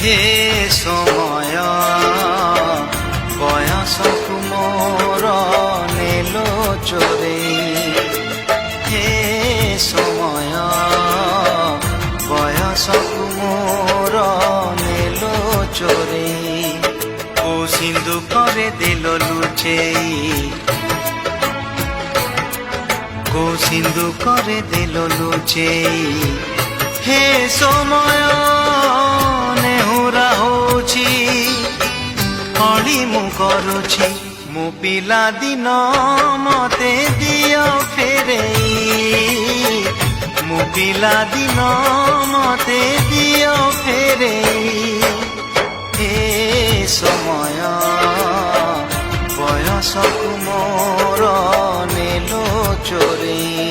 হে সময় বয়সকু মোর নেল চোরেই। হে সময় বয়সকু মোর নেল চোরেই। ও সিন্ধু করে দিল লুচেই, কো সিন্ধু করে দিল লুচেই। হে সময় ନେହୁରା ହଉଛି ଅଳି ମୁଁ କରୁଛି, ମୋ ପିଲା ଦିନ ମତେ ଦିଅ ଫେରେଇ। ମୋ ପିଲା ଦିନ ମତେ ଦିଅ ଫେରେଇ। ଏ ସମୟ ବୟସକୁ ମୋର ନେଲ ଚୋରେଇ।